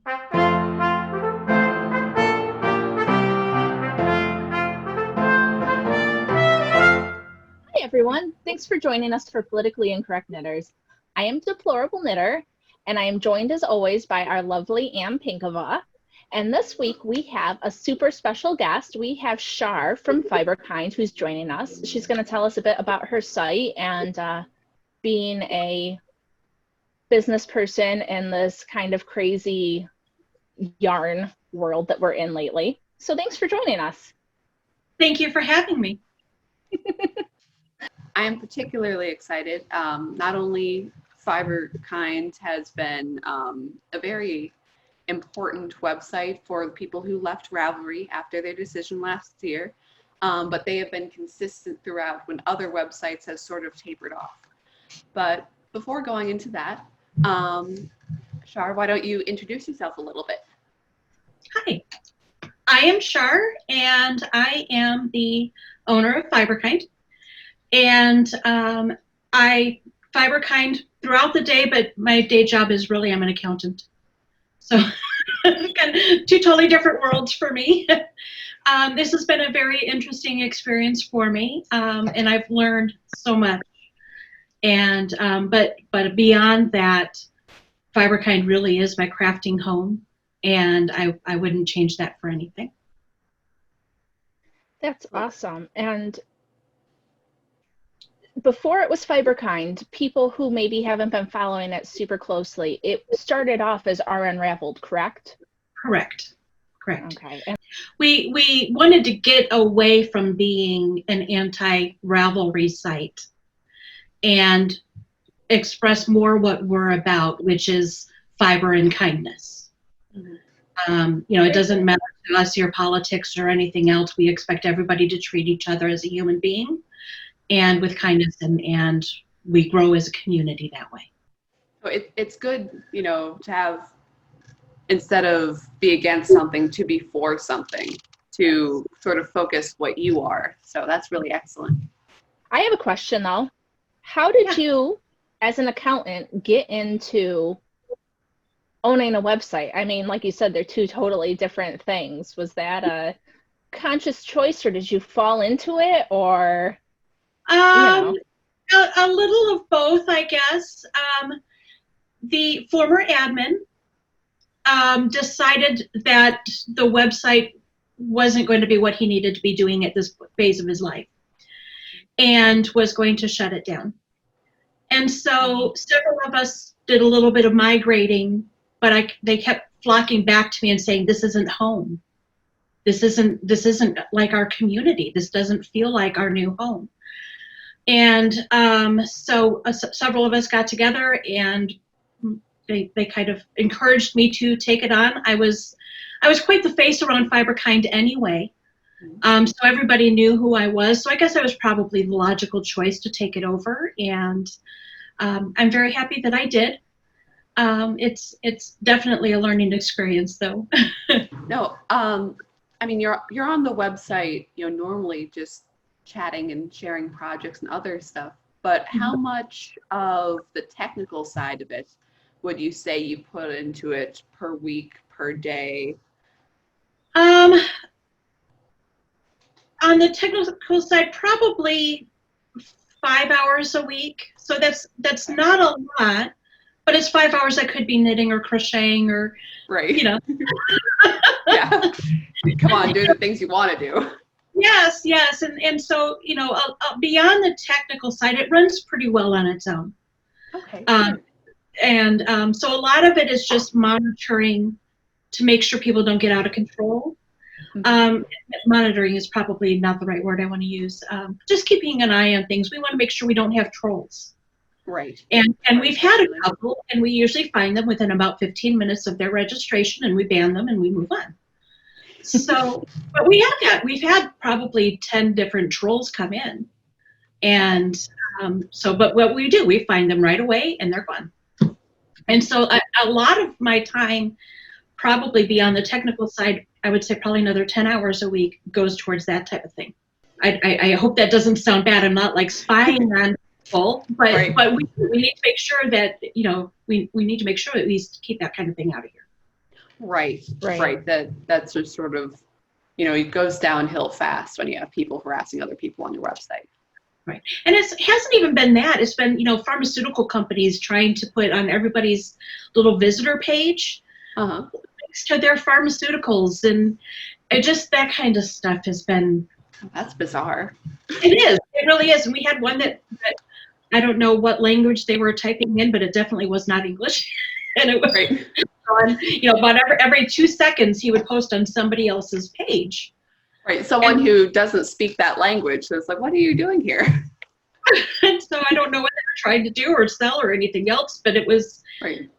Hi everyone, thanks for joining us for Politically Incorrect Knitters. I am Deplorable Knitter, and I am joined as always by our lovely Ann Pinkova. And this week we have a super special guest. We have Char from Fiberkind who's joining us. She's going to tell us a bit about her site and being a business person in this kind of crazy yarn world that we're in lately. So thanks for joining us. Thank you for having me. I am particularly excited. Not only Fiberkind has been a very important website for the people who left Revelry after their decision last year, but they have been consistent throughout when other websites have sort of tapered off. But before going into that, Char, why don't you introduce yourself a little bit? Hi, I am Char, and I am the owner of Fiberkind. And Fiberkind throughout the day, but my day job is really I'm an accountant. So two totally different worlds for me. This has been a very interesting experience for me, and I've learned so much. And but beyond that, Fiberkind really is my crafting home, and I wouldn't change that for anything. That's awesome. And before it was Fiberkind, people who maybe haven't been following it super closely, it started off as R Unraveled, correct? Correct. Okay. And we wanted to get away from being an anti-Ravelry site and express more what we're about, which is fiber and kindness. Mm-hmm. It doesn't matter to us your politics or anything else. We expect everybody to treat each other as a human being and with kindness, and we grow as a community that way. So it's good, to have, instead of be against something, to be for something, to sort of focus what you are. So that's really excellent. I have a question though. How did you, as an accountant, get into owning a website? I mean, like you said, they're two totally different things. Was that a conscious choice, or did you fall into it, or? A little of both, I guess. The former admin decided that the website wasn't going to be what he needed to be doing at this phase of his life and was going to shut it down. And so several of us did a little bit of migrating, but they kept flocking back to me and saying, this isn't home. This isn't like our community. This doesn't feel like our new home. And so several of us got together, and they kind of encouraged me to take it on. I was quite the face around Fiberkind anyway, so everybody knew who I was. So I guess I was probably the logical choice to take it over, and I'm very happy that I did. It's definitely a learning experience, though. No, I mean you're on the website, normally just chatting and sharing projects and other stuff, but how much of the technical side of it would you say you put into it per week, per day? On the technical side, probably 5 hours a week. So that's not a lot, but it's 5 hours I could be knitting or crocheting or, right. Yeah. Come on, do the things you want to do. Yes. And so, beyond the technical side, it runs pretty well on its own. Okay. So a lot of it is just monitoring to make sure people don't get out of control. Mm-hmm. Monitoring is probably not the right word I want to use. Just keeping an eye on things. We want to make sure we don't have trolls. Right. And we've had a couple, and we usually find them within about 15 minutes of their registration, and we ban them and we move on. So, but we have that. We've had probably 10 different trolls come in. And but what we do, we find them right away and they're gone. And so a lot of my time, probably beyond the technical side, I would say probably another 10 hours a week goes towards that type of thing. I hope that doesn't sound bad. I'm not like spying on people, but, right. But we need to make sure that, we need to make sure that we keep that kind of thing out of here. Right. Right. That's just sort of, it goes downhill fast when you have people harassing other people on your website. Right. And it hasn't even been that. It's been, pharmaceutical companies trying to put on everybody's little visitor page links to their pharmaceuticals. And just that kind of stuff has been. That's bizarre. It is. It really is. And we had one that I don't know what language they were typing in, but it definitely was not English. And it was, right. About every 2 seconds he would post on somebody else's page. Right, someone who doesn't speak that language. So it's like, what are you doing here? And so I don't know what they were trying to do or sell or anything else, but it was, right.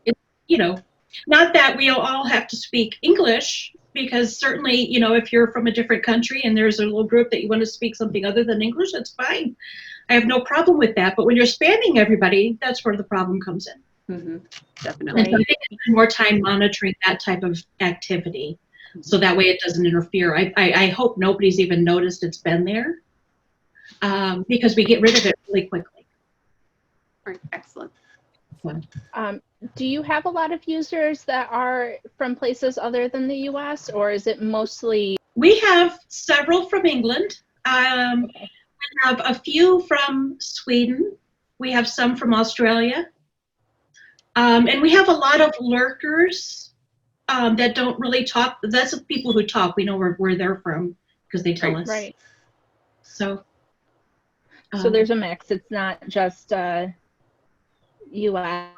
Not that we all have to speak English, because certainly, if you're from a different country and there's a little group that you want to speak something other than English, that's fine. I have no problem with that. But when you're spamming everybody, that's where the problem comes in. Mm-hmm. Definitely. And so I think I spend more time monitoring that type of activity, so that way it doesn't interfere. I hope nobody's even noticed it's been there, because we get rid of it really quickly. All right, excellent. Do you have a lot of users that are from places other than the US, or is it mostly? We have several from England. Okay. We have a few from Sweden. We have some from Australia. And we have a lot of lurkers that don't really talk. That's the people who talk. We know where they're from because they tell us. Right. So there's a mix. It's not just US.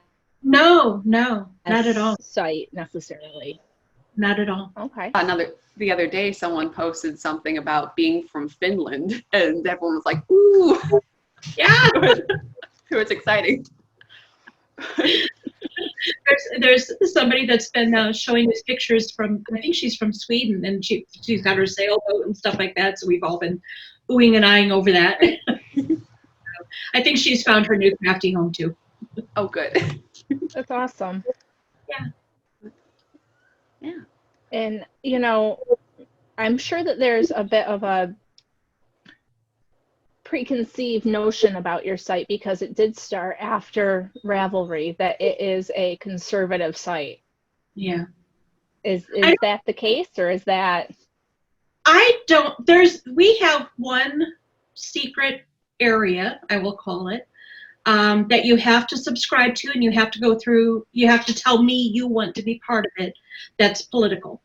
No, not at all. Site necessarily. Not at all. Okay. The other day, someone posted something about being from Finland, and everyone was like, "Ooh, yeah!" It was exciting. There's somebody that's been showing us pictures from, I think she's from Sweden, and she's got her sailboat and stuff like that. So we've all been oohing and eyeing over that. I think she's found her new crafty home too. Oh, good. That's awesome. Yeah. And I'm sure that there's a bit of a preconceived notion about your site, because it did start after Ravelry, that it is a conservative site. Yeah. Is that the case, or is that? We have one secret area, I will call it, that you have to subscribe to, and you have to go through, you have to tell me you want to be part of it. That's political.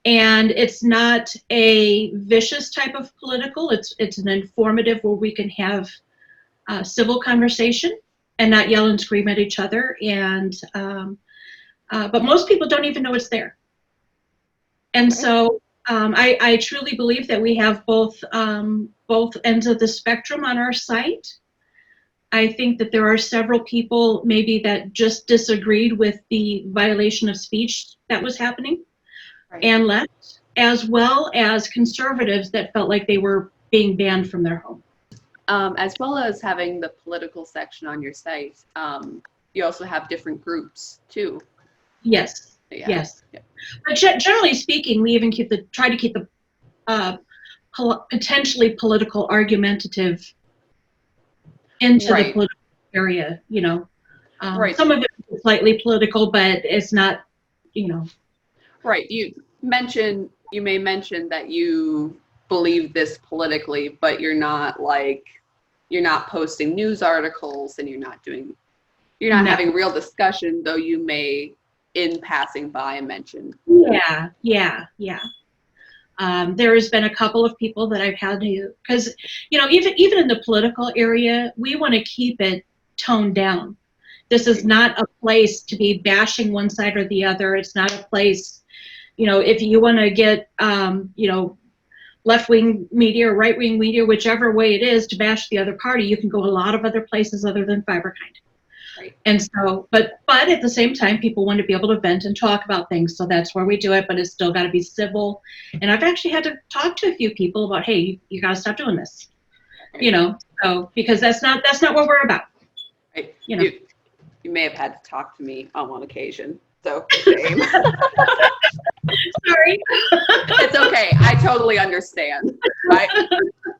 And it's not a vicious type of political. It's an informative where we can have civil conversation and not yell and scream at each other. And but most people don't even know it's there. And so I truly believe that we have both ends of the spectrum on our site. I think that there are several people maybe that just disagreed with the violation of speech that was happening. Right. And left, as well as conservatives that felt like they were being banned from their home. As well as having the political section on your site, you also have different groups too. Yes. Yeah. Yes. Yeah. But generally speaking, we even try to keep the potentially political argumentative into the political area. Right. Some of it is slightly political, but it's not. Right. You may mention that you believe this politically, but you're not posting news articles, and you're not having real discussion, though you may, in passing by, mention. Yeah. There has been a couple of people that I've had to, because even in the political area, we want to keep it toned down. This is not a place to be bashing one side or the other. It's not a place, if you want to get, left-wing media or right-wing media, whichever way it is, to bash the other party, you can go a lot of other places other than Fiberkind. Right. And so, but at the same time, people want to be able to vent and talk about things. So that's where we do it, but it's still got to be civil. And I've actually had to talk to a few people about, hey, you got to stop doing this, so because that's not what we're about. Right. You may have had to talk to me on one occasion. So shame. Sorry. It's okay. I totally understand.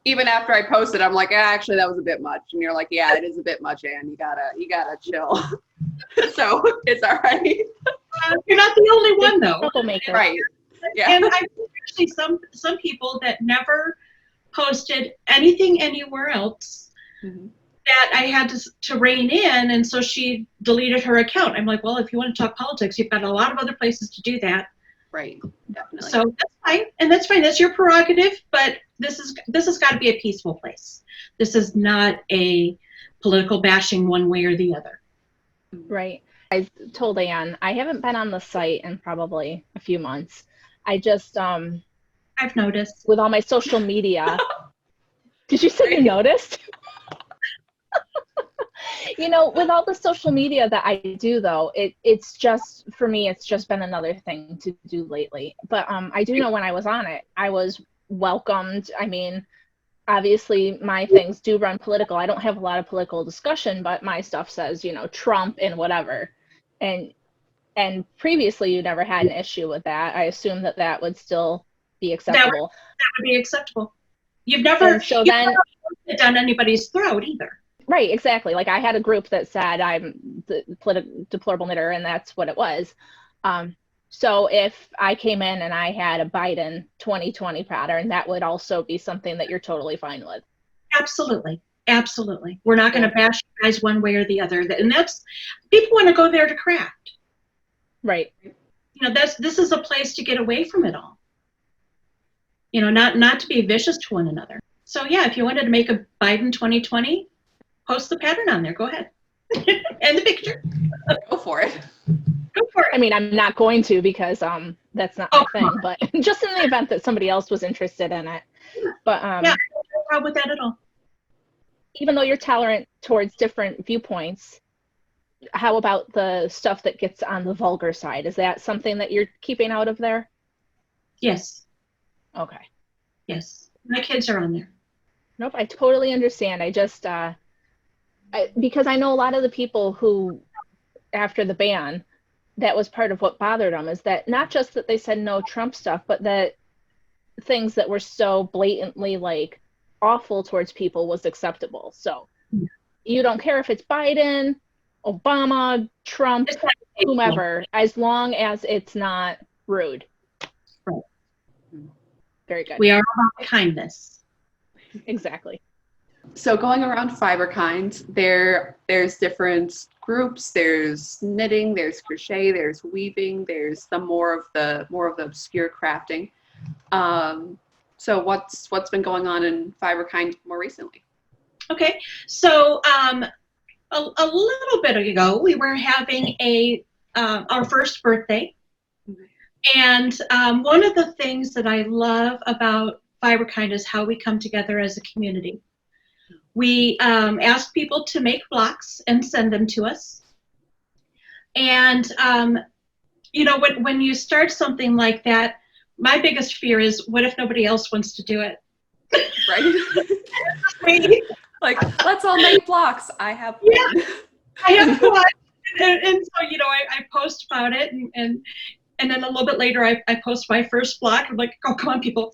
Even after I posted, I'm like, actually, that was a bit much. And you're like, yeah, it is a bit much, Anne. You gotta chill. So it's all right. You're not the only one, though. Troublemaker. Right. Yeah. And I've actually some people that never posted anything anywhere else Mhm. that I had to rein in, and so she deleted her account. I'm like, well, if you want to talk politics, you've got a lot of other places to do that. Right. Definitely. So that's fine, and that's fine. That's your prerogative. But this has got to be a peaceful place. This is not a political bashing one way or the other. Right. I told Anne, I haven't been on the site in probably a few months. I just, I've noticed. with all my social media, did you say you noticed? You know, with all the social media that I do, though, it's just, for me, it's just been another thing to do lately. But I do know when I was on it, I was welcomed. I mean, obviously, my things do run political. I don't have a lot of political discussion, but my stuff says, you know, Trump and whatever. And previously, you never had an issue with that. I assume that would still be acceptable. That would be acceptable. You've never put it down anybody's throat either. Right, exactly. Like I had a group that said I'm the deplorable knitter, and that's what it was. So if I came in and I had a Biden 2020 pattern, that would also be something that you're totally fine with. Absolutely. Absolutely. We're not going to bash you guys one way or the other. And that's, people want to go there to craft. Right. You know, this is a place to get away from it all. You know, not to be vicious to one another. So yeah, if you wanted to make a Biden 2020, post the pattern on there. Go ahead. And the picture. Go for it. Go for it. I mean, I'm not going to because that's not my thing, but just in the event that somebody else was interested in it. But yeah, no problem with that at all. Even though you're tolerant towards different viewpoints, how about the stuff that gets on the vulgar side? Is that something that you're keeping out of there? Yes. Okay. Yes. My kids are on there. Nope, I totally understand. I just, because I know a lot of the people who, after the ban, that was part of what bothered them, is that not just that they said no Trump stuff, but that things that were so blatantly like awful towards people was acceptable. So you don't care if it's Biden, Obama, Trump, whomever, as long as it's not rude. Right. Very good. We are about kindness. Exactly. So going around Fiberkinds, there's different groups. There's knitting, there's crochet, there's weaving, there's some more of the obscure crafting. So what's been going on in Fiberkind more recently? Okay, so a little bit ago we were having our first birthday, and one of the things that I love about Fiberkind is how we come together as a community. We ask people to make blocks and send them to us. And, you know, when you start something like that, my biggest fear is, what if nobody else wants to do it? Right? Like, let's all make blocks. I have one. Yeah, I have one. And so, you know, I post about it, and then a little bit later, I post my first block. I'm like, oh, come on, people.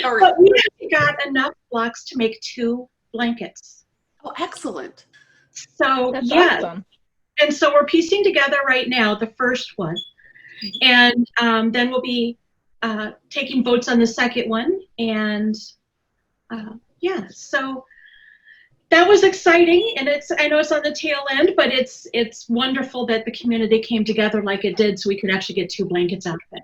But we actually got enough blocks to make 2 blankets. Oh, excellent. So that's yeah, awesome. And so we're piecing together right now the first one, and then we'll be taking votes on the second one, and yeah, so that was exciting, and I know it's on the tail end, but it's wonderful that the community came together like it did, so we could actually get 2 blankets out of it.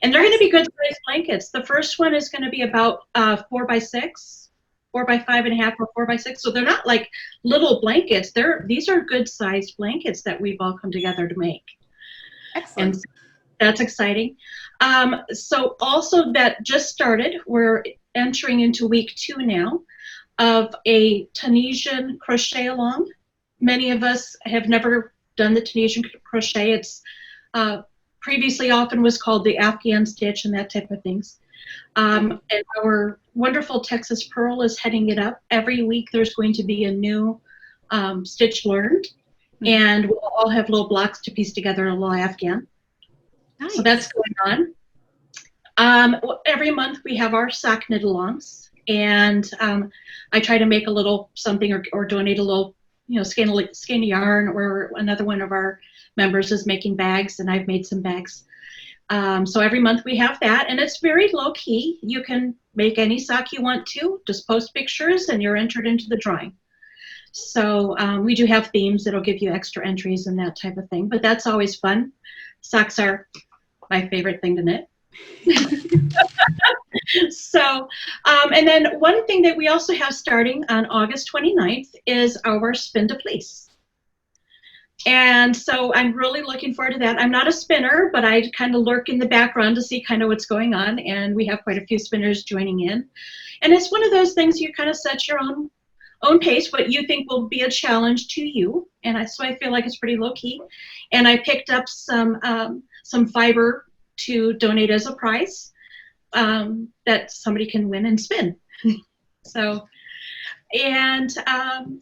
And they're going to be good sized blankets. The first one is going to be about 4 by 6, 4 by 5.5, or 4 by 6. So they're not like little blankets. These are good sized blankets that we've all come together to make. Excellent. And that's exciting. So also that just started. We're entering into week 2 now of a Tunisian crochet along. Many of us have never done the Tunisian crochet. It's previously often was called the Afghan stitch and that type of things. And our wonderful Texas Pearl is heading it up. Every week there's going to be a new stitch learned, and we'll all have little blocks to piece together a little Afghan. Nice. So that's going on. Every month we have our sock knit alongs, and I try to make a little something or donate a little, you know, skein of yarn, or another one of our members is making bags, and I've made some bags. So every month we have that, and it's very low key. You can make any sock you want to, just post pictures and you're entered into the drawing. So we do have themes that'll give you extra entries and that type of thing, but that's always fun. Socks are my favorite thing to knit. So, and then one thing that we also have starting on August 29th is our Spin to Fleece. And so I'm really looking forward to that. I'm not a spinner, but I kind of lurk in the background to see kind of what's going on. And we have quite a few spinners joining in. And it's one of those things you kind of set your own pace, what you think will be a challenge to you. And so I feel like it's pretty low key. And I picked up some fiber to donate as a prize that somebody can win and spin. So. And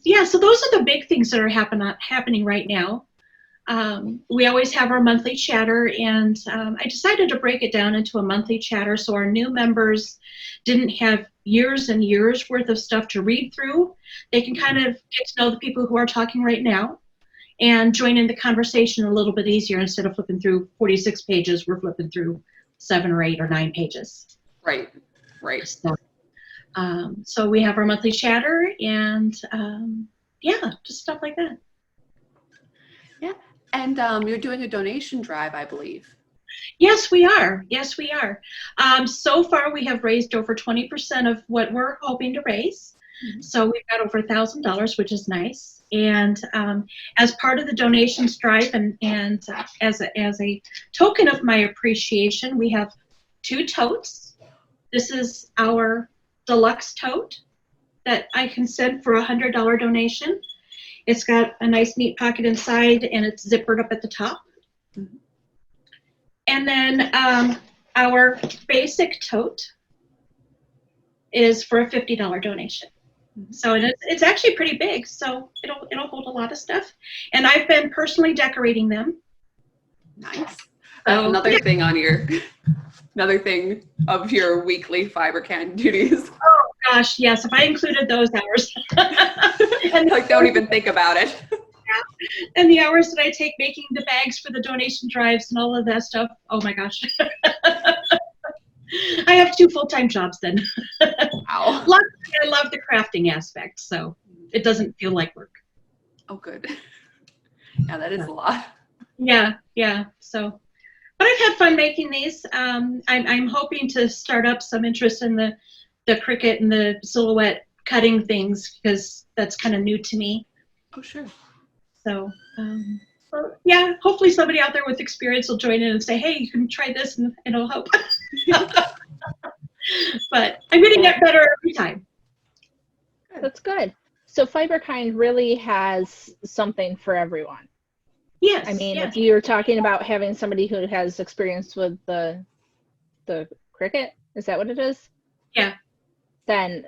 yeah, so those are the big things that are happening right now. We always have our monthly chatter, and I decided to break it down into a monthly chatter so our new members didn't have years and years worth of stuff to read through. They can kind of get to know the people who are talking right now and join in the conversation a little bit easier. Instead of flipping through 46 pages, we're flipping through 7 or 8 or 9 pages. Right. So we have our monthly chatter, and yeah, just stuff like that. Yeah, and you're doing a donation drive, I believe. Yes, we are. Yes, we are. So far, we have raised over 20% of what we're hoping to raise. Mm-hmm. So we've got over $1,000, which is nice. And as part of the donations drive, and as a token of my appreciation, we have 2 totes. This is our deluxe tote that I can send for $100 donation. It's got a nice neat pocket inside, and it's zippered up at the top. Mm-hmm. And then our basic tote is for a $50 donation. Mm-hmm. So it's actually pretty big, so it'll hold a lot of stuff. And I've been personally decorating them. Nice. Another thing on your another thing of your weekly Fiberkind duties. Oh gosh, yes. If I included those hours. And like, don't even think about it. Yeah. And the hours that I take making the bags for the donation drives and all of that stuff. Oh my gosh. I have 2 full-time jobs then. Wow. I love the crafting aspect, so it doesn't feel like work. Oh, good. Yeah, that is a lot. Yeah. So. But I've had fun making these. I'm hoping to start up some interest in the Cricut and the silhouette cutting things, because that's kind of new to me. Oh, sure. So, well, yeah, hopefully somebody out there with experience will join in and say, hey, you can try this and it'll help. But I'm going to get better every time. That's good. So Fiberkind really has something for everyone. Yes. I mean, yes. If you're talking about having somebody who has experience with the Cricut, is that what it is? Yeah. Then,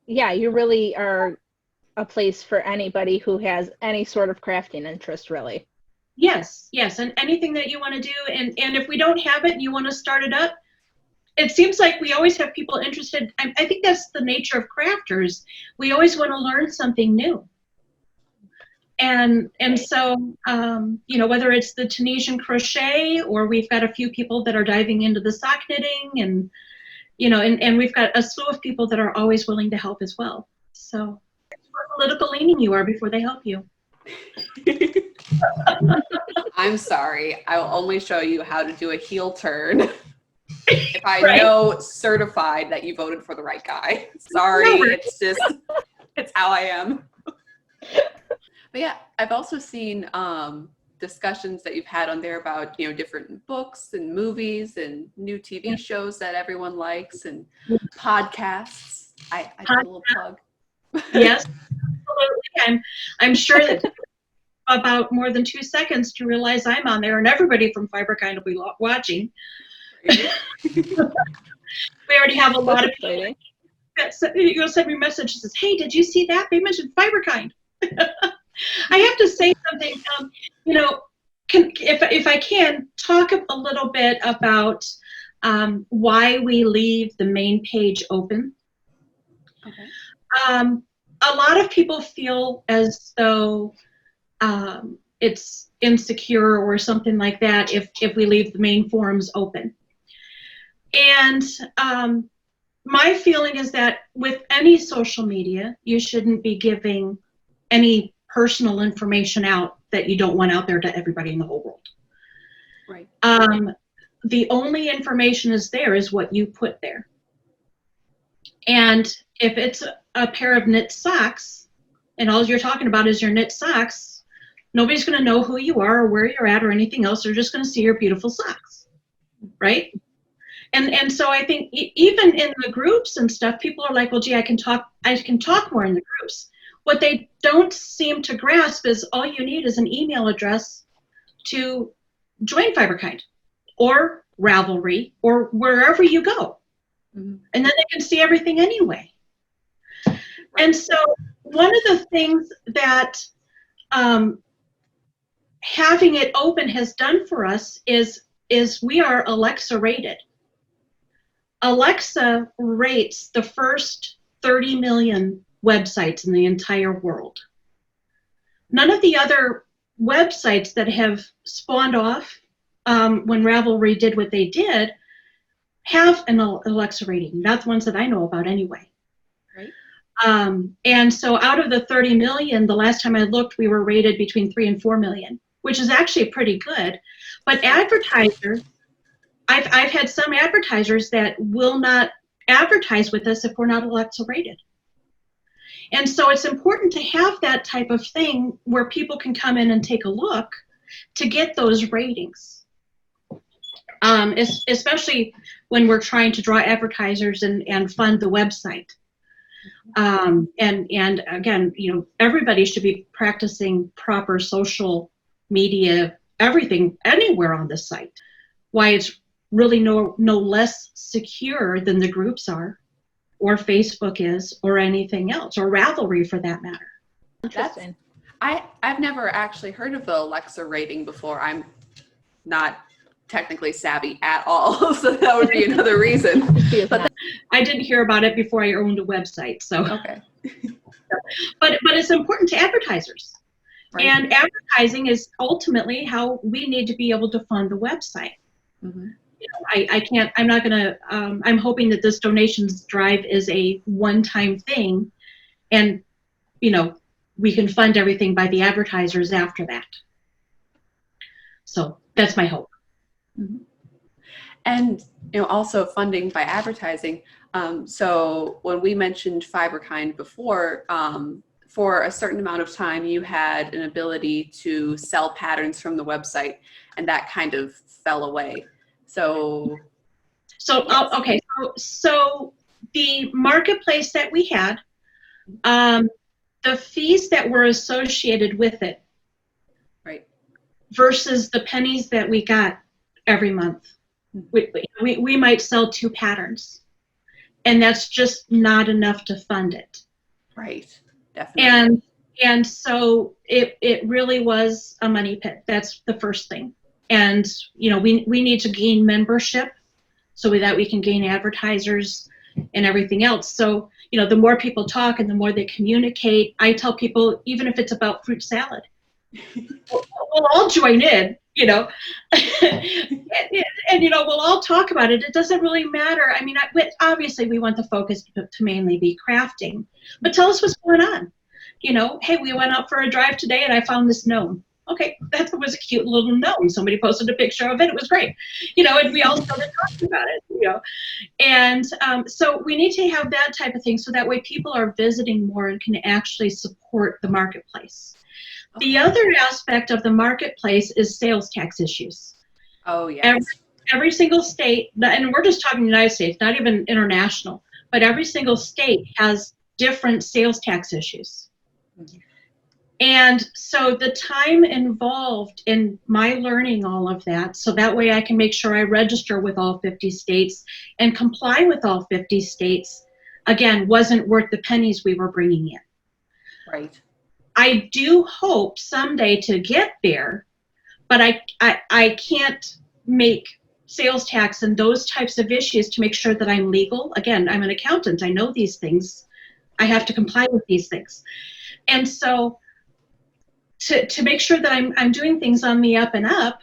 yeah, you really are a place for anybody who has any sort of crafting interest, really. Yes, and anything that you want to do, and if we don't have it and you want to start it up, it seems like we always have people interested. I think that's the nature of crafters. We always want to learn something new. And so, whether it's the Tunisian crochet, or we've got a few people that are diving into the sock knitting, and, and we've got a slew of people that are always willing to help as well. So it's what political leaning you are before they help you. I'm sorry. I will only show you how to do a heel turn if I know certified that you voted for the right guy. Sorry, it's how I am. But yeah, I've also seen discussions that you've had on there about, different books and movies and new TV shows that everyone likes, and podcasts. I did a little plug. Yes, absolutely. I'm sure that it took about more than 2 seconds to realize I'm on there, and everybody from Fiberkind will be watching. We already have a lot of people that send me messages that says, hey, did you see that? They mentioned Fiberkind. I have to say something, if I can, talk a little bit about why we leave the main page open. Okay. A lot of people feel as though it's insecure or something like that if we leave the main forums open. And my feeling is that with any social media, you shouldn't be giving any personal information out that you don't want out there to everybody in the whole world. Right. The only information is what you put there. And if it's a pair of knit socks and all you're talking about is your knit socks, nobody's going to know who you are or where you're at or anything else. They're just going to see your beautiful socks, right? And so I think even in the groups and stuff, people are like, well, gee, I can talk more in the groups. What they don't seem to grasp is all you need is an email address to join Fiberkind or Revelry or wherever you go. Mm-hmm. And then they can see everything anyway. Right. And so one of the things that having it open has done for us is we are Alexa rated. Alexa rates the first 30 million websites in the entire world. None of the other websites that have spawned off when Revelry did what they did have an Alexa rating, not the ones that I know about anyway. Right. And so out of the 30 million, the last time I looked, we were rated between 3 and 4 million, which is actually pretty good. But advertisers, I've had some advertisers that will not advertise with us if we're not Alexa rated. And so it's important to have that type of thing where people can come in and take a look to get those ratings. Especially when we're trying to draw advertisers and fund the website. And again, everybody should be practicing proper social media, everything, anywhere on the site. Why it's really no less secure than the groups are, or Facebook is, or anything else, or Ravelry for that matter. Interesting. I've never actually heard of the Alexa rating before. I'm not technically savvy at all, so that would be another reason. But I didn't hear about it before I owned a website, so. Okay. But it's important to advertisers. Right. And advertising is ultimately how we need to be able to fund the website. Mm-hmm. I'm hoping that this donations drive is a one-time thing, and, we can fund everything by the advertisers after that. So that's my hope. Mm-hmm. And, also funding by advertising. So when we mentioned Fiberkind before, for a certain amount of time, you had an ability to sell patterns from the website, and that kind of fell away. So the marketplace that we had, the fees that were associated with it, right, versus the pennies that we got every month. We might sell 2 patterns, and that's just not enough to fund it. Right, definitely. And so it really was a money pit. That's the first thing. And we need to gain membership so that we can gain advertisers and everything else. So the more people talk and the more they communicate, I tell people, even if it's about fruit salad, we'll all join in, and we'll all talk about it. It doesn't really matter. I mean, obviously we want the focus to mainly be crafting, but tell us what's going on. Hey, we went out for a drive today and I found this gnome. Okay, that was a cute little gnome. Somebody posted a picture of it. It was great, and we all started talking about it, And so we need to have that type of thing so that way people are visiting more and can actually support the marketplace. Okay. The other aspect of the marketplace is sales tax issues. Oh, yes. Every single state, and we're just talking United States, not even international, but every single state has different sales tax issues. Mm-hmm. And so the time involved in my learning all of that, so that way I can make sure I register with all 50 states and comply with all 50 states, again, wasn't worth the pennies we were bringing in. Right. I do hope someday to get there, but I can't make sales tax and those types of issues to make sure that I'm legal. Again, I'm an accountant. I know these things. I have to comply with these things. And so to make sure that I'm doing things on the up and up,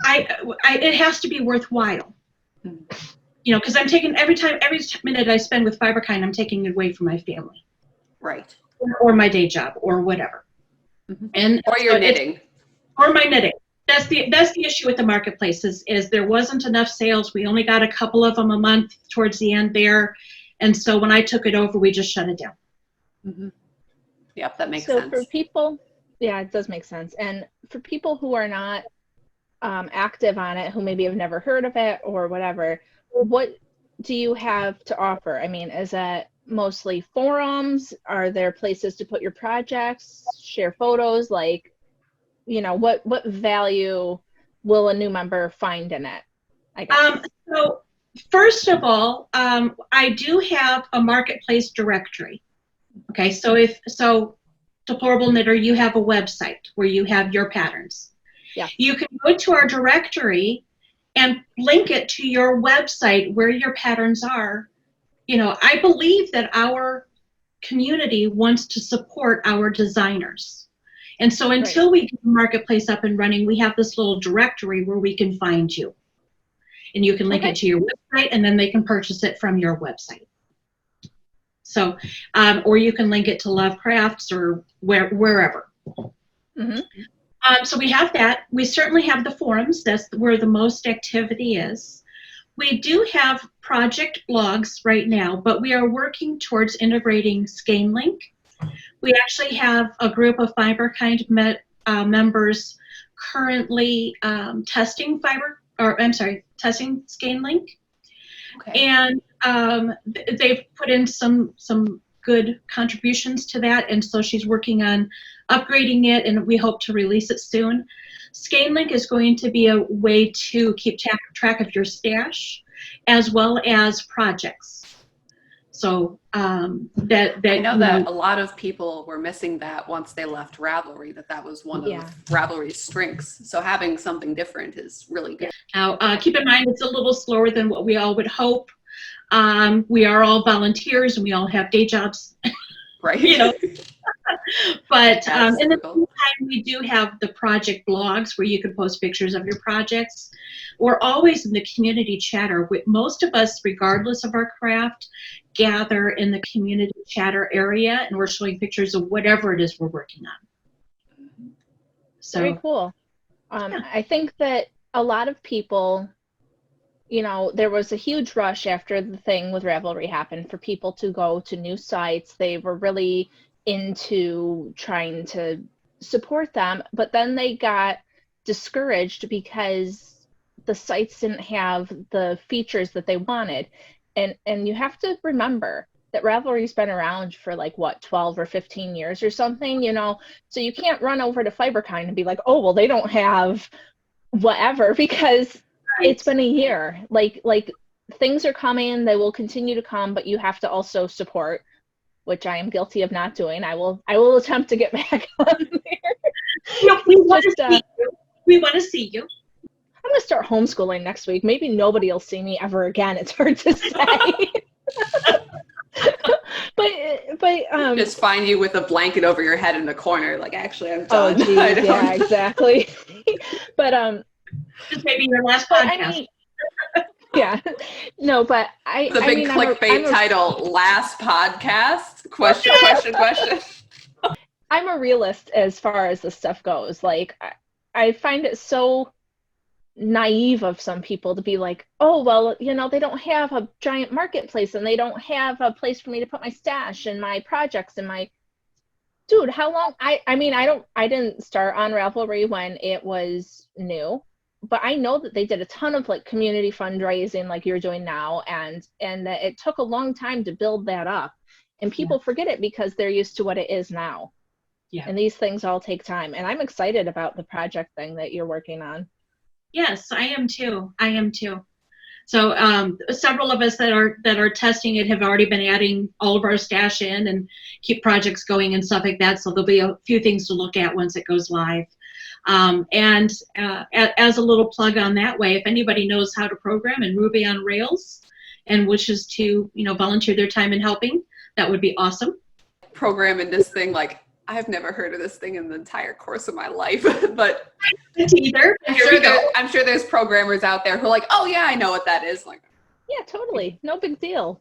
it has to be worthwhile. Because I'm taking every minute I spend with Fiberkind, I'm taking it away from my family. Right. Or my day job or whatever. And or your knitting. Or my knitting. That's the issue with the marketplace is there wasn't enough sales. We only got a couple of them a month towards the end there. And so when I took it over, we just shut it down. Yep, that makes sense. So for people, yeah, it does make sense. And for people who are not active on it, who maybe have never heard of it or whatever, what do you have to offer? I mean, is that mostly forums? Are there places to put your projects, share photos? Like, what value will a new member find in it, I guess? So first of all, I do have a marketplace directory. Okay, so Deplorable Knitter, you have a website where you have your patterns. Yeah. You can go to our directory and link it to your website where your patterns are. I believe that our community wants to support our designers. And so until we get the marketplace up and running, we have this little directory where we can find you. And you can link it to your website, and then they can purchase it from your website. So, or you can link it to Lovecrafts or wherever. So we have that. We certainly have the forums. That's where the most activity is. We do have project blogs right now, but we are working towards integrating SkeinLink. We actually have a group of Fiberkind members currently testing testing SkeinLink. Okay. And they've put in some good contributions to that, and so she's working on upgrading it, and we hope to release it soon. SkeinLink is going to be a way to keep track of your stash as well as projects. So I know that a lot of people were missing that once they left Ravelry, that was one of Ravelry's strengths. So having something different is really good. Now, keep in mind, it's a little slower than what we all would hope. We are all volunteers and we all have day jobs. Right. But in the meantime, we do have the project blogs where you can post pictures of your projects. We're always in the community chatter. Most of us, regardless of our craft, gather in the community chatter area, and we're showing pictures of whatever it is we're working on. So, very cool. I think that a lot of people, there was a huge rush after the thing with Revelry happened for people to go to new sites. They were really into trying to support them, but then they got discouraged because the sites didn't have the features that they wanted. And you have to remember that Ravelry's been around for 12 or 15 years or something, so you can't run over to Fiberkind and be like, oh, well, they don't have whatever, because it's been a year. Like things are coming, they will continue to come, but you have to also support, which I am guilty of not doing. I will attempt to get back on there. We want to see you. We want to see you. I'm going to start homeschooling next week. Maybe nobody will see me ever again. It's hard to say. but just find you with a blanket over your head in the corner, actually I'm done. Oh, geez, yeah, exactly. But just maybe your last podcast. Yeah, no, but the big clickbait title, last podcast? Question. I'm a realist as far as this stuff goes. I find it so naive of some people to be like, oh, well, they don't have a giant marketplace and they don't have a place for me to put my stash and my projects and my dude, how long? I didn't start on Ravelry when it was new, but I know that they did a ton of community fundraising like you're doing now, and that it took a long time to build that up, and people forget it because they're used to what it is now. Yeah. And these things all take time, and I'm excited about the project thing that you're working on. Yes, I am too. So several of us that are testing it have already been adding all of our stash in and keep projects going and stuff like that. So there'll be a few things to look at once it goes live. And as a little plug on that way, if anybody knows how to program in Ruby on Rails and wishes to volunteer their time in helping, that would be awesome. Program in this thing I've never heard of this thing in the entire course of my life, but Either. I'm sure there's programmers out there who are like, oh yeah, I know what that is. Like, Yeah, totally. No big deal.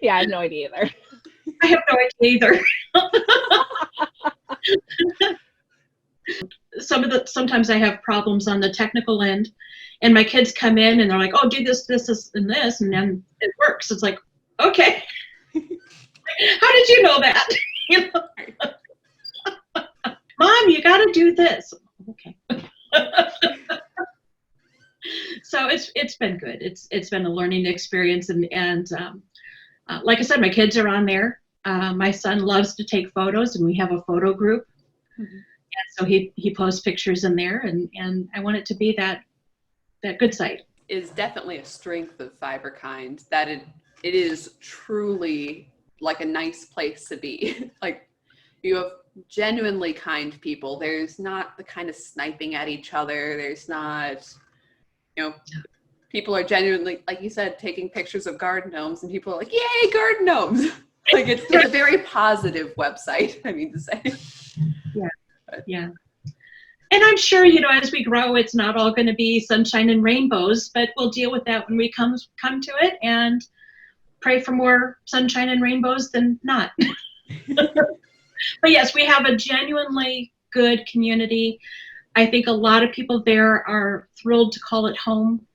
Yeah, I have no idea either. I have no idea either. Sometimes I have problems on the technical end, and my kids come in and they're like, oh, do this, and this, and then it works. It's like, okay. How did you know that? Mom, you got to do this. Okay. So it's been good. It's been a learning experience, and like I said, my kids are on there. My son loves to take photos, and we have a photo group. Mm-hmm. And so he posts pictures in there, and I want it to be that good site. Is definitely a strength of Fiberkind, that it is truly like a nice place to be. Like, you have genuinely kind people. There's not the kind of sniping at each other. There's not, people are genuinely, like you said, taking pictures of garden gnomes, and people are like, yay, garden gnomes. Like, it's a very positive website, I mean to say. Yeah. And I'm sure, as we grow, it's not all going to be sunshine and rainbows, but we'll deal with that when we come to it, and pray for more sunshine and rainbows than not. But yes, we have a genuinely good community. I think a lot of people there are thrilled to call it home.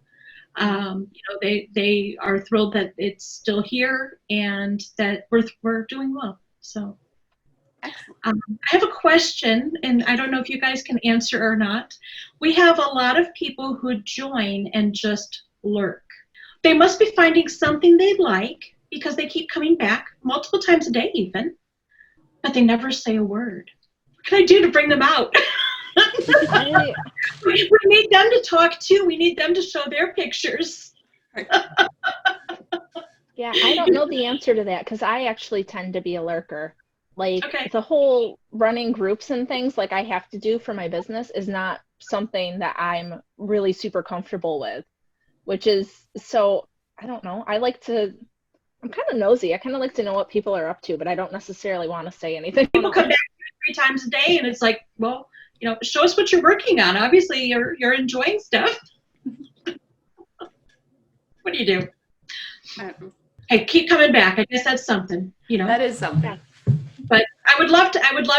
They are thrilled that it's still here and that we're doing well. So I have a question, and I don't know if you guys can answer or not. We have a lot of people who join and just lurk. They must be finding something they like, because they keep coming back multiple times a day even, but they never say a word. What can I do to bring them out? We need them to talk too. We need them to show their pictures. Yeah, I don't know the answer to that, because I actually tend to be a lurker. Like, the whole running groups and things like I have to do for my business is not something that I'm really super comfortable with, which is, so I don't know. I'm kind of nosy. I kind of like to know what people are up to, but I don't necessarily want to say anything. People come back 3 times a day, and it's like, well, show us what you're working on. Obviously, you're enjoying stuff. What do you do? Hey, keep coming back. I guess that's something. That is something. But I would love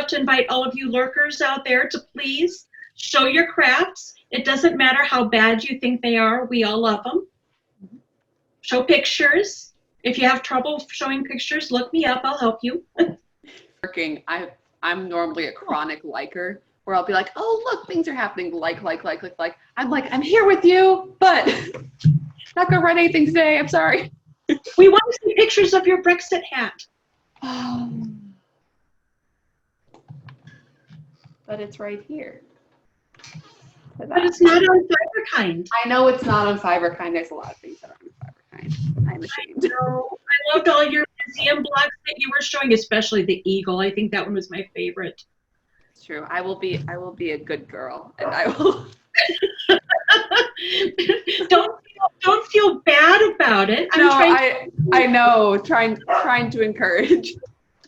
to invite all of you lurkers out there to please show your crafts. It doesn't matter how bad you think they are. We all love them. Show pictures. If you have trouble showing pictures, look me up. I'll help you. I'm normally a chronic liker, where I'll be like, oh, look, things are happening. Like. I'm like, I'm here with you, but not going to write anything today. I'm sorry. We want to see pictures of your Brexit hat. But it's right here. But it's not on Fiberkind. I know it's not on Fiberkind. There's a lot of things that are on Fiberkind. I'm ashamed. I loved all your museum blogs that you were showing, especially the eagle. I think that one was my favorite. It's true. I will be a good girl, and I will. Don't feel bad about it. I know. Trying to encourage.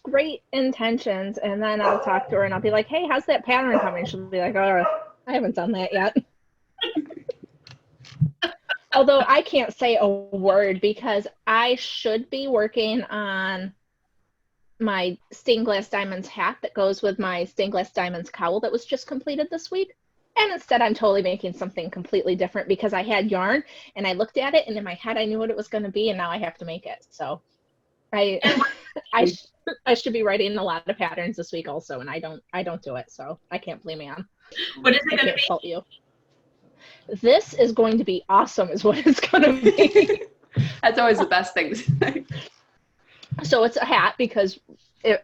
Great intentions, and then I'll talk to her and I'll be like, hey, how's that pattern coming? She'll be like, oh, I haven't done that yet. Although I can't say a word, because I should be working on my stained glass diamonds hat that goes with my stained glass diamonds cowl that was just completed this week. And instead I'm totally making something completely different, because I had yarn and I looked at it and in my head I knew what it was going to be, and now I have to make it. So I should be writing a lot of patterns this week also, and I don't do it, so I can't blame you on. What is it going to be? Fault you. This is going to be awesome, is what it's going to be. That's always the best thing. So it's a hat, because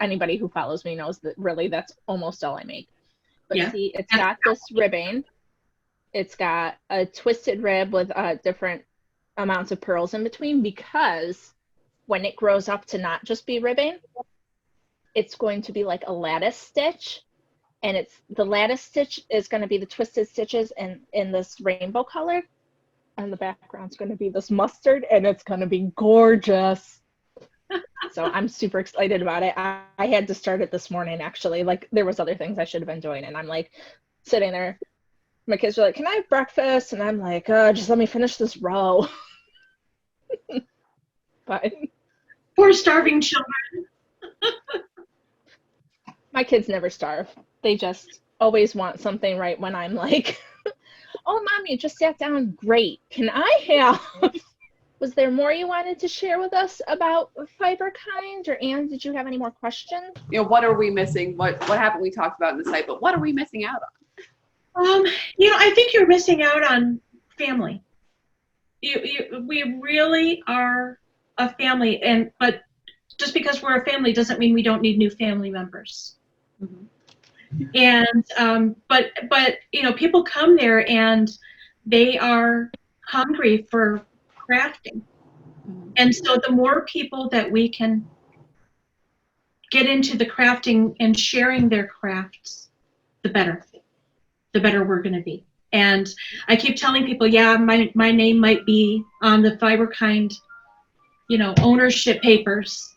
anybody who follows me knows that really that's almost all I make. But see, it's got this ribbing. It's got a twisted rib with different amounts of pearls in between, because when it grows up to not just be ribbing, it's going to be like a lattice stitch, and the lattice stitch is going to be the twisted stitches in this rainbow color, and the background's going to be this mustard, and it's going to be gorgeous. So I'm super excited about it. I had to start it this morning, actually. Like, there was other things I should have been doing, and I'm like sitting there. My kids are like, "Can I have breakfast?" And I'm like, just let me finish this row. But Poor starving children. my kids never starve. They just always want something right when I'm like, "Oh, Mom, you just sat down. Great. Can I have?" Was there more you wanted to share with us about Fiberkind? Or Anne, did you have any more questions? What are we missing? What haven't we talked about in the site? But what are we missing out on? I think you're missing out on family. We really are a family, but just because we're a family doesn't mean we don't need new family members. Mm-hmm. And but people come there and they are hungry for crafting, and so the more people that we can get into the crafting and sharing their crafts, the better we're going to be. And I keep telling people, yeah, my name might be on the Fiberkind, ownership papers,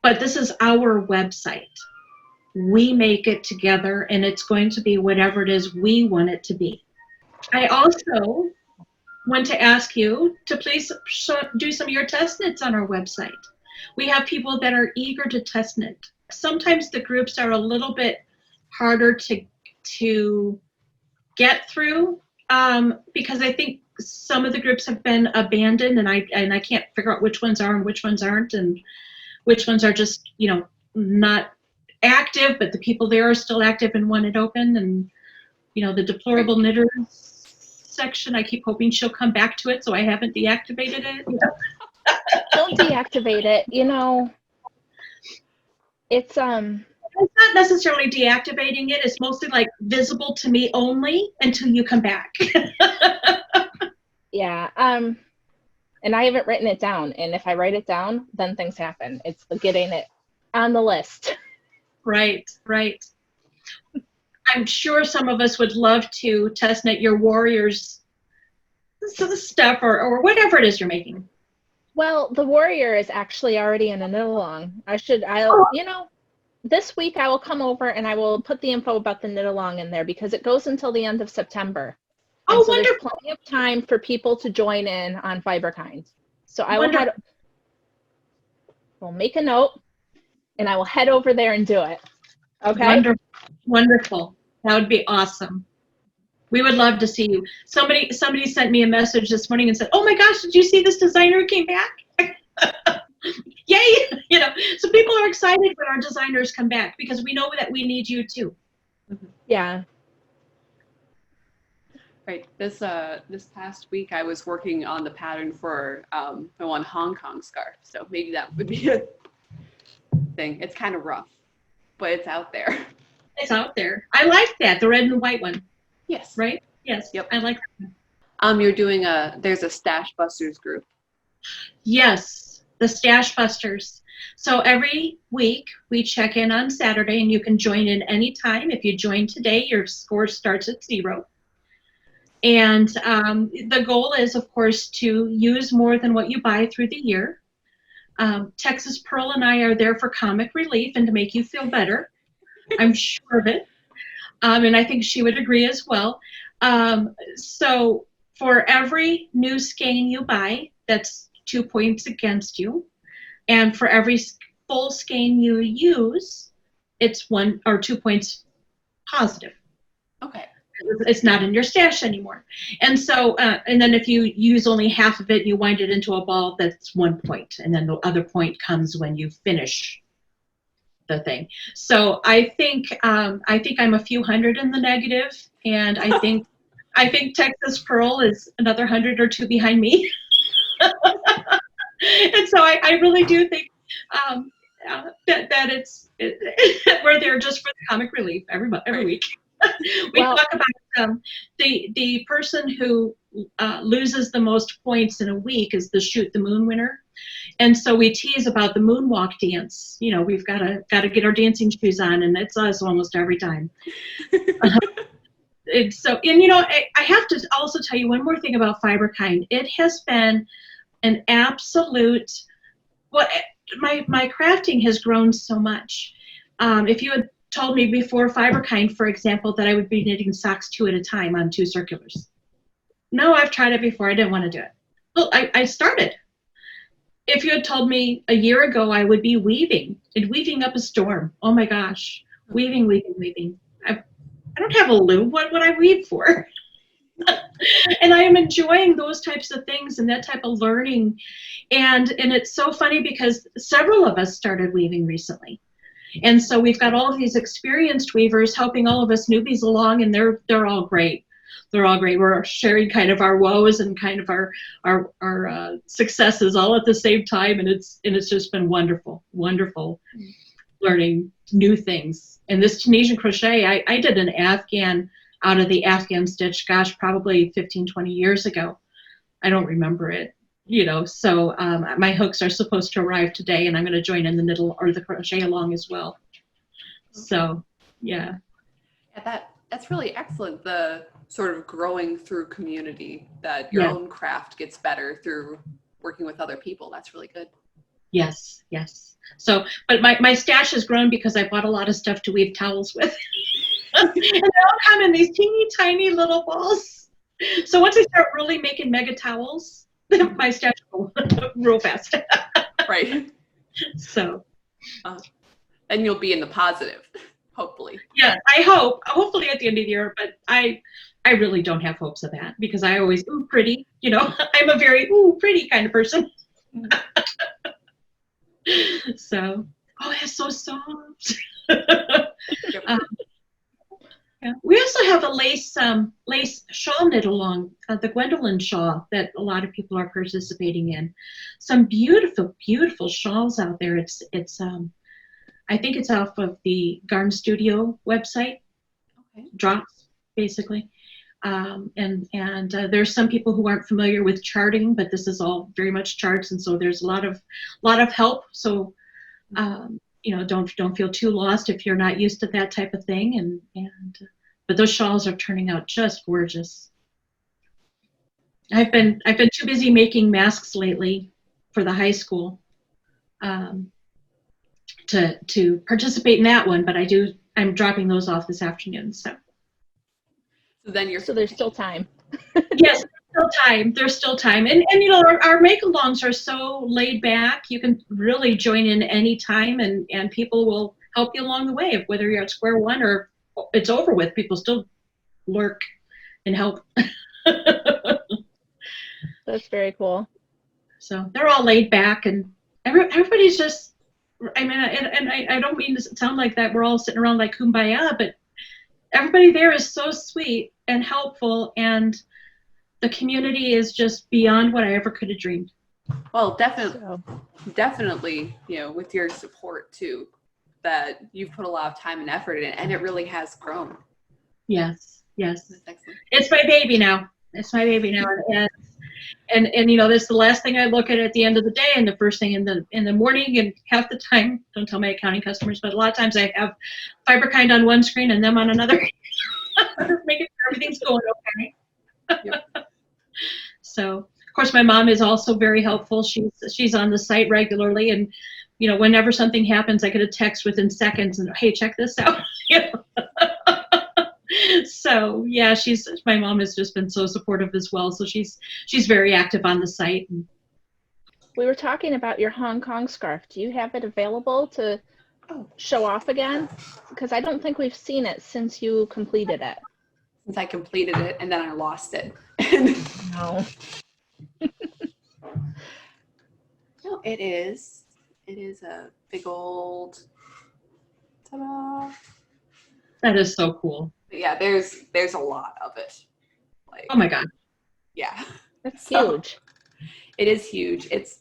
but this is our website. We make it together, and it's going to be whatever it is we want it to be. I also want to ask you to please do some of your test knits on our website. We have people that are eager to test knit. Sometimes the groups are a little bit harder to get through because I think some of the groups have been abandoned, and I can't figure out which ones are and which ones aren't, and which ones are just not active, but the people there are still active and want it open. And the deplorable knitters section, I keep hoping she'll come back to it, so I haven't deactivated it. Don't deactivate it. It's not necessarily deactivating it. It's mostly like visible to me only until you come back. Yeah. And I haven't written it down. And if I write it down, then things happen. It's getting it on the list. Right. I'm sure some of us would love to test knit your warriors stuff or whatever it is you're making. Well, the warrior is actually already in a knit along. This week I will come over and I will put the info about the knit along in there because it goes until the end of September. Oh, so wonderful. There's plenty of time for people to join in on Fiberkind. So I will make a note and I will head over there and do it. Okay? Wonderful. That would be awesome. We would love to see you. Somebody sent me a message this morning and said, "Oh my gosh, did you see this designer who came back?" Yay! So people are excited when our designers come back because we know that we need you too. Yeah. Right. This past week I was working on the pattern for the one Hong Kong scarf. So maybe that would be a thing. It's kind of rough, but it's out there. It's out there. I like that, the red and white one. Yes. Right? Yes. Yep. I like that. You're doing there's a Stash Busters group. Yes, the Stash Busters. So every week we check in on Saturday, and you can join in anytime. If you join today, your score starts at 0. And the goal is, of course, to use more than what you buy through the year. Texas Pearl and I are there for comic relief and to make you feel better. I'm sure of it. And I think she would agree as well. So for every new skein you buy, that's 2 points against you. And for every full skein you use, it's 1 or 2 points positive. Okay. It's not in your stash anymore. And so, and then if you use only half of it, you wind it into a ball, that's 1 point. And then the other point comes when you finish the thing. So I think I'm a few hundred in the negative, and I think Texas Pearl is another 100 or 2 behind me. And so I really do think that we're there just for the comic relief every week. We talk about the person who loses the most points in a week is the Shoot the Moon winner. And so we tease about the moonwalk dance. We've got to get our dancing shoes on, and it's us almost every time. I have to also tell you one more thing about Fiberkind. It has been an absolute, my crafting has grown so much. If you had told me before Fiberkind, for example, that I would be knitting socks 2 at a time on 2 circulars. No, I've tried it before. I didn't want to do it. Well, I started. If you had told me a year ago I would be weaving and weaving up a storm, oh my gosh, weaving. I don't have a loom. What would I weave for? And I am enjoying those types of things and that type of learning. And it's so funny because several of us started weaving recently. And so we've got all of these experienced weavers helping all of us newbies along, and they're all great. They're all great. We're sharing kind of our woes and kind of our successes all at the same time, and it's just been wonderful learning new things. And this Tunisian crochet, I did an Afghan out of the Afghan stitch, gosh, probably 15, 20 years ago. I don't remember it, so my hooks are supposed to arrive today, and I'm going to join in the knittle or the crochet along as well. So, yeah. That's really excellent, the sort of growing through community, that your own craft gets better through working with other people. That's really good. Yes. So, but my stash has grown because I bought a lot of stuff to weave towels with. And they all come in these teeny tiny little balls. So once I start really making mega towels, my stash will real fast. Right. So. And you'll be in the positive, hopefully. Yeah, I hope. Hopefully at the end of the year, but I really don't have hopes of that because I always, ooh, pretty. I'm a very, ooh, pretty kind of person. So, oh, it's so soft. Yeah. We also have a lace shawl knit along, the Gwendolyn shawl that a lot of people are participating in. Some beautiful, beautiful shawls out there. It's I think it's off of the Garn Studio website. Okay. Drops, basically. And there's some people who aren't familiar with charting, but this is all very much charts, and so there's a lot of help. So don't feel too lost if you're not used to that type of thing. But those shawls are turning out just gorgeous. I've been too busy making masks lately for the high school to participate in that one, but I'm dropping those off this afternoon. So there's still time. Yes, there's still time. And our make-alongs are so laid back. You can really join in any time, and people will help you along the way. Whether you're at square one or it's over with, people still lurk and help. That's very cool. So they're all laid back, and everybody's just, I mean, and I don't mean to sound like that we're all sitting around like kumbaya, but everybody there is so sweet and helpful, and the community is just beyond what I ever could have dreamed. Well, definitely, with your support too, that you've put a lot of time and effort in it, and it really has grown. Yes. That's excellent. It's my baby now. And this is the last thing I look at the end of the day, and the first thing in the morning, and half the time, don't tell my accounting customers, but a lot of times I have Fiberkind on one screen and them on another, making sure everything's going okay. Yep. So, of course, my mom is also very helpful. She's on the site regularly, and whenever something happens, I get a text within seconds, and hey, check this out. So yeah, my mom has just been so supportive as well. So she's very active on the site. We were talking about your Hong Kong scarf. Do you have it available to show off again? Because I don't think we've seen it since you completed it. Since I completed it, and then I lost it. No. No, it is a big old, ta-da. That is so cool. But yeah, there's a lot of it. Like, oh my God. Yeah. That's huge. It is huge. It's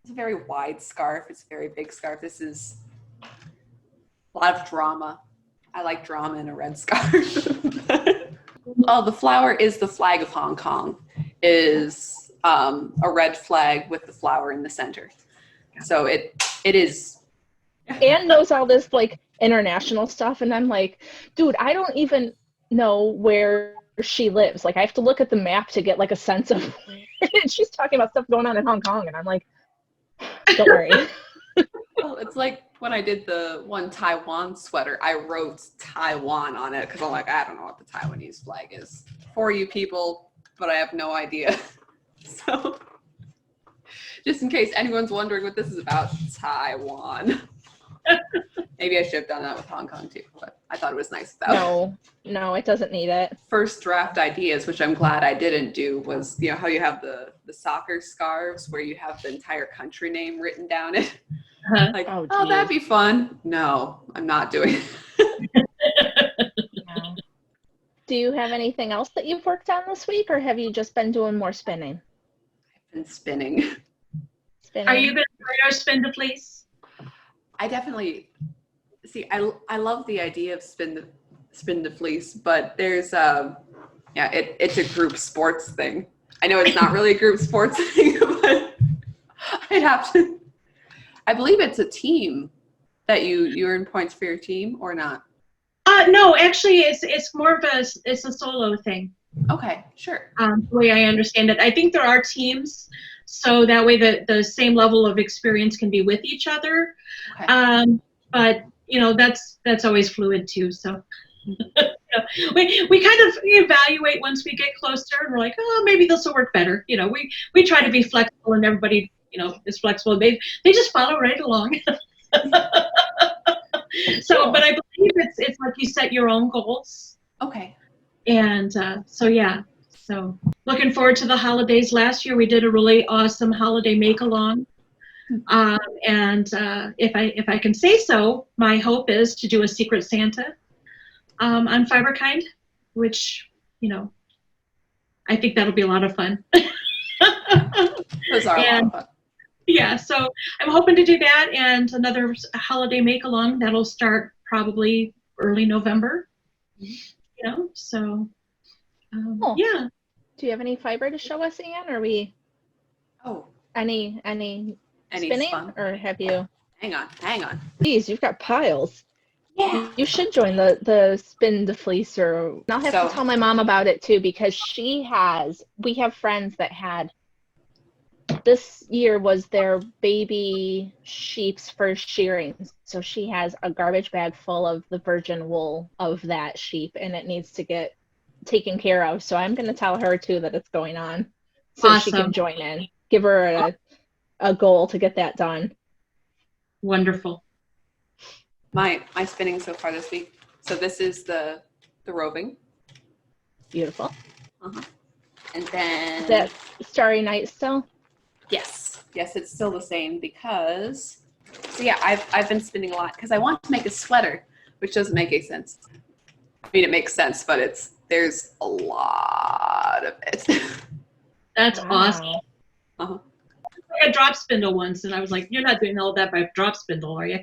a very wide scarf. It's a very big scarf. This is a lot of drama. I like drama in a red scarf. Oh, the flower is the flag of Hong Kong. Is a red flag with the flower in the center. So it is. Anne knows all this like international stuff, and I'm like, dude, I don't even know where she lives. Like, I have to look at the map to get like a sense of. And she's talking about stuff going on in Hong Kong, and I'm like, don't worry. Well, it's like when I did the one Taiwan sweater, I wrote Taiwan on it because I'm like, I don't know what the Taiwanese flag is for you people, but I have no idea. So just in case anyone's wondering what this is about, Taiwan. Maybe I should have done that with Hong Kong too, but I thought it was nice though. No, it doesn't need it. First draft ideas, which I'm glad I didn't do, was how you have the soccer scarves where you have the entire country name written down it. Like, oh, that'd be fun. No, I'm not doing it. No. Do you have anything else that you've worked on this week, or have you just been doing more spinning? I've been spinning. Are you going to try our spin the fleece? I definitely see. I love the idea of spin the fleece, but there's it's a group sports thing. I know it's not really a group sports thing, but I'd have to. I believe it's a team that you earn points for your team, or not? No, actually, it's more of a solo thing. Okay, sure. The way I understand it, I think there are teams, so that way the same level of experience can be with each other. Okay. But that's always fluid too. So we kind of evaluate once we get closer, and we're like, oh, maybe this will work better. We try to be flexible, and everybody is flexible. They just follow right along. So, but I believe it's like you set your own goals. Okay. And so looking forward to the holidays. Last year we did a really awesome holiday make-along. And if I can say so, my hope is to do a Secret Santa on Fiberkind, which, I think that'll be a lot of fun. Those are a lot of fun. Yeah, so I'm hoping to do that, and another holiday make-along that'll start probably early November. So cool. Yeah. Do you have any fiber to show us, Anne? Or any spinning, fun? or have you? Hang on. Geez, you've got piles. Yeah. You should join the spin the fleece, or I'll have to tell my mom about it too, because we have friends that had. This year was their baby sheep's first shearing, so she has a garbage bag full of the virgin wool of that sheep, and it needs to get taken care of. So I'm going to tell her too that it's going on, so awesome. She can join in. Give her a goal to get that done. Wonderful. My spinning so far this week. So this is the roving. Beautiful. And then is that Starry Night still? Yes, it's still the same because, I've been spinning a lot because I want to make a sweater, which doesn't make any sense. I mean, it makes sense, but there's a lot of it. That's awesome. Uh-huh. I had drop spindle once, and I was like, you're not doing all that by drop spindle, are you?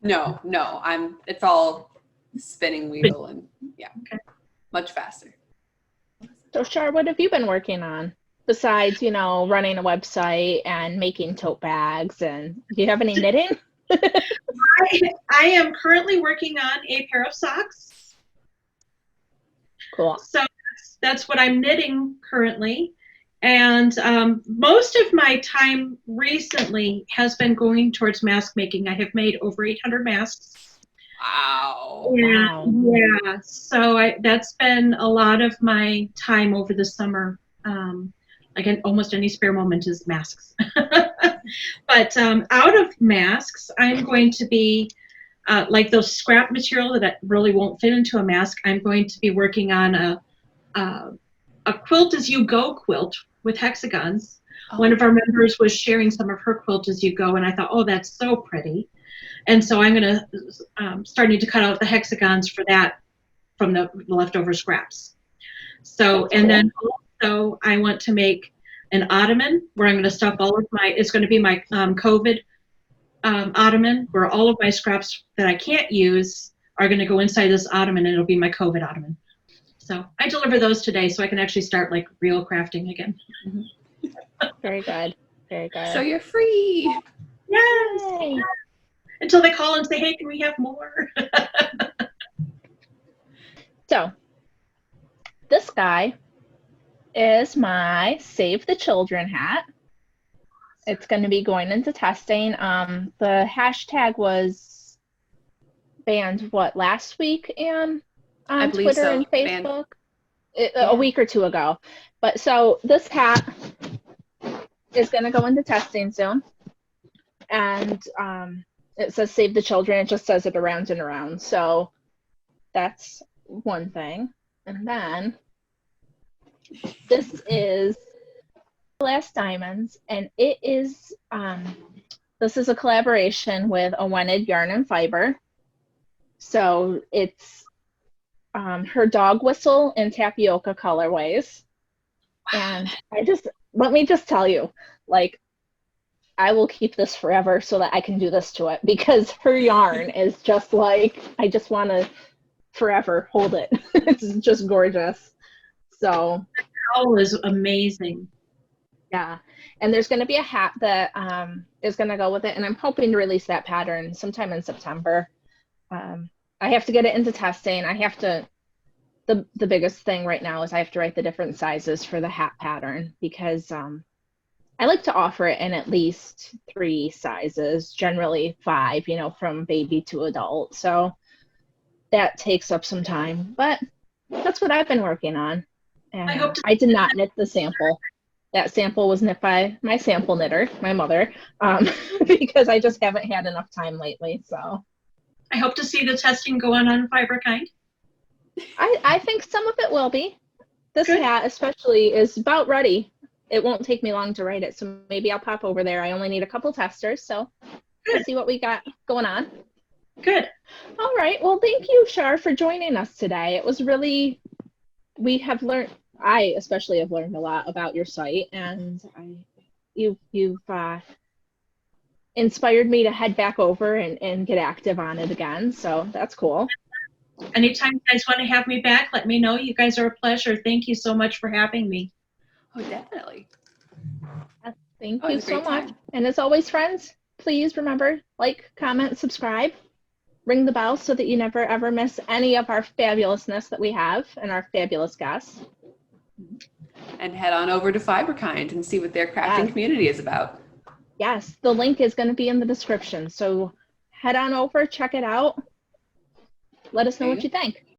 No, it's all spinning wheel and much faster. So, Char, what have you been working on besides, running a website and making tote bags? And do you have any knitting? I am currently working on a pair of socks. Cool. So that's what I'm knitting currently. And most of my time recently has been going towards mask making. I have made over 800 masks. Wow. Yeah. So that's been a lot of my time over the summer. Like almost any spare moment is masks. But out of masks, I'm going to be like those scrap material that really won't fit into a mask. I'm going to be working on a quilt as you go quilt with hexagons. Oh. One of our members was sharing some of her quilt as you go, and I thought, oh, that's so pretty. And so I'm going to starting to cut out the hexagons for that from the leftover scraps. So, and then also I want to make an ottoman where I'm going to stuff all of it's going to be my COVID ottoman, where all of my scraps that I can't use are going to go inside this ottoman, and it'll be my COVID ottoman. So I deliver those today so I can actually start like real crafting again. Mm-hmm. Very good. Very good. So you're free. Yes. Yay. Until they call and say, hey, can we have more? So this guy is my Save the Children hat. It's going to be going into testing. The hashtag was banned, what, last week, Anne? I On believe Twitter so. and Banned. Facebook? Yeah. A week or two ago. But so this hat is going to go into testing soon. And it says save the children. It just says it around and around. So that's one thing. And then this is Last Diamonds, and it is this is a collaboration with Awented Yarn and Fiber. So it's her dog whistle and tapioca colorways. And let me just tell you, like, I will keep this forever so that I can do this to it, because her yarn is just like, I just want to forever hold it. It's just gorgeous. So Oh, is amazing. yeah, and there's going to be a hat that is going to go with it, and I'm hoping to release that pattern sometime in September. I have to get it into testing. The biggest thing right now is I have to write the different sizes for the hat pattern, because I like to offer it in at least 3 sizes, generally 5, from baby to adult. So that takes up some time, but that's what I've been working on. And I did not knit the sample. That sample was knit by my sample knitter, my mother, because I just haven't had enough time lately. So I hope to see the testing going on Fiberkind. I think some of it will be. This Good. hat especially is about ready. It won't take me long to write it, so maybe I'll pop over there. I only need a couple testers, so let's see what we got going on. Good. All right. Well, thank you, Char, for joining us today. It was really, I especially have learned a lot about your site, and you've inspired me to head back over and get active on it again. So that's cool. Anytime you guys want to have me back, let me know. You guys are a pleasure. Thank you so much for having me. Oh, definitely. Thank Oh, you it was a so great much. time. And as always, friends, please remember, like, comment, subscribe, ring the bell so that you never ever miss any of our fabulousness that we have and our fabulous guests. And head on over to Fiberkind and see what their crafting community is about. Yes, the link is going to be in the description. So head on over, check it out. Let us know what you think.